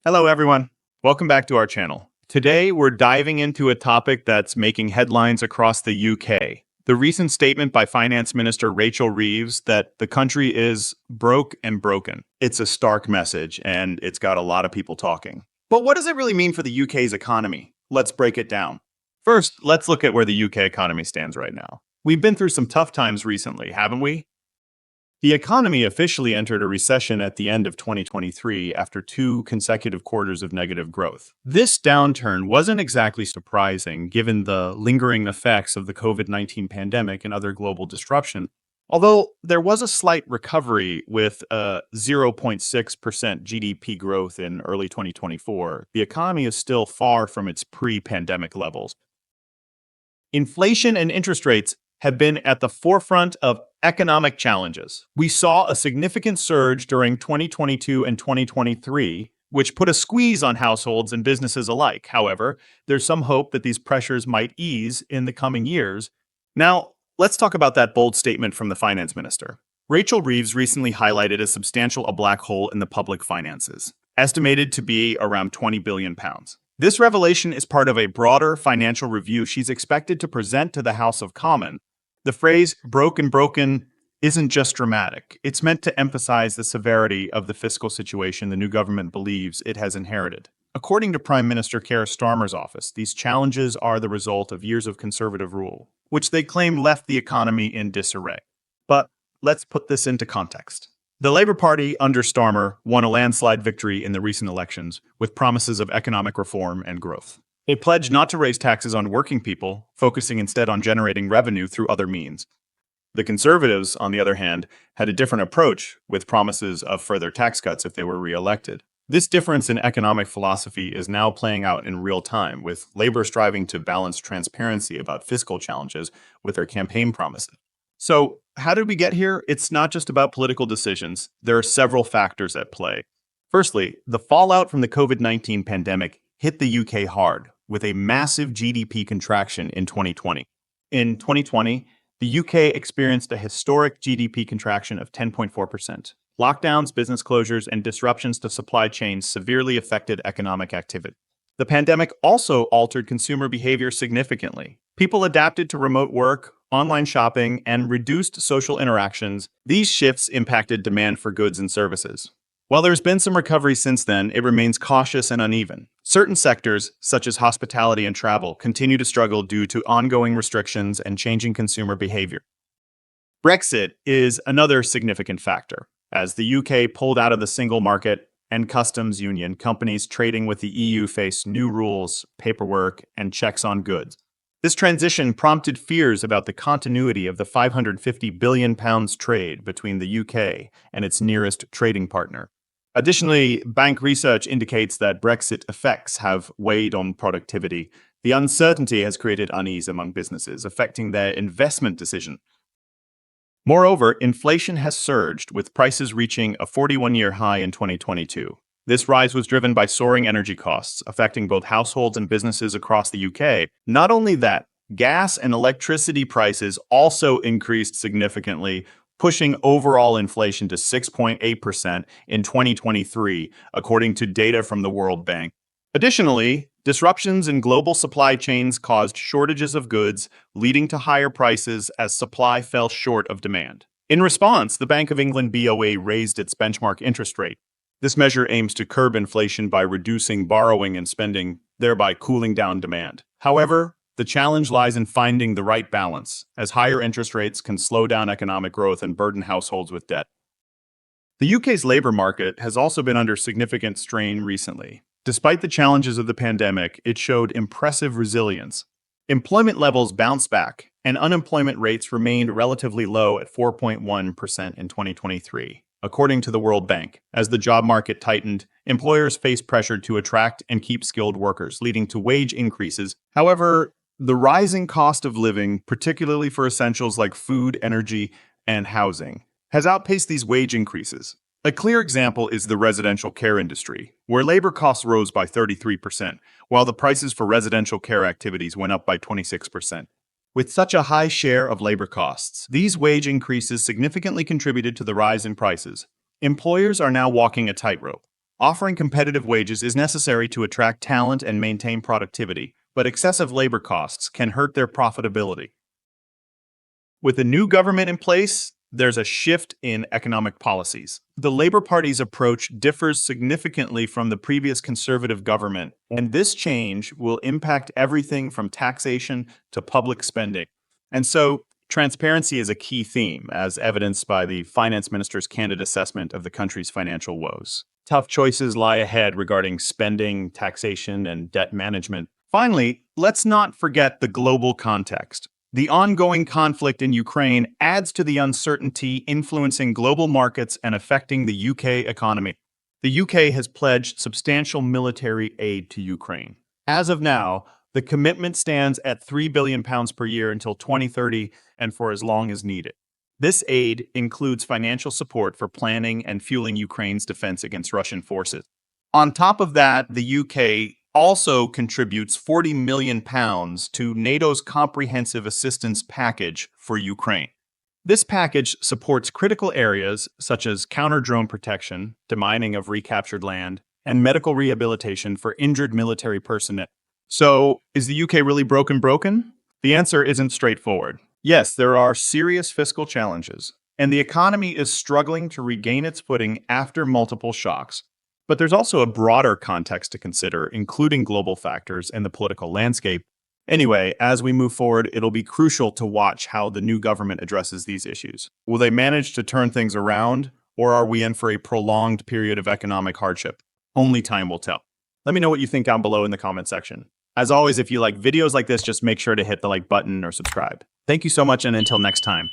Hello, everyone. Welcome back to our channel. Today, we're diving into a topic that's making headlines across the UK. The recent statement by Finance Minister Rachel Reeves that the country is broke and broken. It's a stark message, and it's got a lot of people talking. But what does it really mean for the UK's economy? Let's break it down. First, let's look at where the UK economy stands right now. We've been through some tough times recently, haven't we? The economy officially entered a recession at the end of 2023 after 2 consecutive quarters of negative growth. This downturn wasn't exactly surprising given the lingering effects of the COVID-19 pandemic and other global disruption. Although there was a slight recovery with a 0.6% GDP growth in early 2024, the economy is still far from its pre-pandemic levels. Inflation and interest rates have been at the forefront of economic challenges. We saw a significant surge during 2022 and 2023, which put a squeeze on households and businesses alike. However, there's some hope that these pressures might ease in the coming years. Now, let's talk about that bold statement from the finance minister. Rachel Reeves recently highlighted a substantial black hole in the public finances, estimated to be around £20 billion. This revelation is part of a broader financial review she's expected to present to the House of Commons. The phrase broke and broken isn't just dramatic. It's meant to emphasize the severity of the fiscal situation the new government believes it has inherited. According to Prime Minister Keir Starmer's office, these challenges are the result of years of conservative rule, which they claim left the economy in disarray. But let's put this into context. The Labour Party under Starmer won a landslide victory in the recent elections with promises of economic reform and growth. They pledged not to raise taxes on working people, focusing instead on generating revenue through other means. The Conservatives, on the other hand, had a different approach with promises of further tax cuts if they were re-elected. This difference in economic philosophy is now playing out in real time, with Labour striving to balance transparency about fiscal challenges with their campaign promises. So, how did we get here? It's not just about political decisions. There are several factors at play. Firstly, the fallout from the COVID-19 pandemic hit the UK hard, with a massive GDP contraction in 2020. In 2020, the UK experienced a historic GDP contraction of 10.4%. Lockdowns, business closures, and disruptions to supply chains severely affected economic activity. The pandemic also altered consumer behavior significantly. People adapted to remote work, online shopping, and reduced social interactions. These shifts impacted demand for goods and services. While there's been some recovery since then, it remains cautious and uneven. Certain sectors, such as hospitality and travel, continue to struggle due to ongoing restrictions and changing consumer behavior. Brexit is another significant factor. As the UK pulled out of the single market and customs union, companies trading with the EU face new rules, paperwork, and checks on goods. This transition prompted fears about the continuity of the £550 billion trade between the UK and its nearest trading partner. Additionally, bank research indicates that Brexit effects have weighed on productivity. The uncertainty has created unease among businesses, affecting their investment decision. Moreover, inflation has surged, with prices reaching a 41-year high in 2022. This rise was driven by soaring energy costs, affecting both households and businesses across the UK. Not only that, gas and electricity prices also increased significantly, pushing overall inflation to 6.8% in 2023, according to data from the World Bank. Additionally, disruptions in global supply chains caused shortages of goods, leading to higher prices as supply fell short of demand. In response, the Bank of England BOE raised its benchmark interest rate. This measure aims to curb inflation by reducing borrowing and spending, thereby cooling down demand. However, the challenge lies in finding the right balance, as higher interest rates can slow down economic growth and burden households with debt. The UK's labour market has also been under significant strain recently. Despite the challenges of the pandemic, it showed impressive resilience. Employment levels bounced back, and unemployment rates remained relatively low at 4.1% in 2023. According to the World Bank, as the job market tightened, employers faced pressure to attract and keep skilled workers, leading to wage increases. However, the rising cost of living, particularly for essentials like food, energy, and housing, has outpaced these wage increases. A clear example is the residential care industry, where labor costs rose by 33%, while the prices for residential care activities went up by 26%. With such a high share of labor costs, these wage increases significantly contributed to the rise in prices. Employers are now walking a tightrope. Offering competitive wages is necessary to attract talent and maintain productivity, but excessive labor costs can hurt their profitability. With a new government in place, there's a shift in economic policies. The Labour Party's approach differs significantly from the previous Conservative government, and this change will impact everything from taxation to public spending. And so, transparency is a key theme, as evidenced by the Finance Minister's candid assessment of the country's financial woes. Tough choices lie ahead regarding spending, taxation, and debt management. Finally, let's not forget the global context. The ongoing conflict in Ukraine adds to the uncertainty influencing global markets and affecting the UK economy. The UK has pledged substantial military aid to Ukraine. As of now, the commitment stands at £3 billion per year until 2030 and for as long as needed. This aid includes financial support for planning and fueling Ukraine's defense against Russian forces. On top of that, the UK also contributes £40 million to NATO's comprehensive assistance package for Ukraine. This package supports critical areas such as counter-drone protection, demining of recaptured land, and medical rehabilitation for injured military personnel. So, is the UK really broken? The answer isn't straightforward. Yes, there are serious fiscal challenges, and the economy is struggling to regain its footing after multiple shocks. But there's also a broader context to consider, including global factors and the political landscape. Anyway, as we move forward, it'll be crucial to watch how the new government addresses these issues. Will they manage to turn things around, or are we in for a prolonged period of economic hardship? Only time will tell. Let me know what you think down below in the comment section. As always, if you like videos like this, just make sure to hit the like button or subscribe. Thank you so much, and until next time.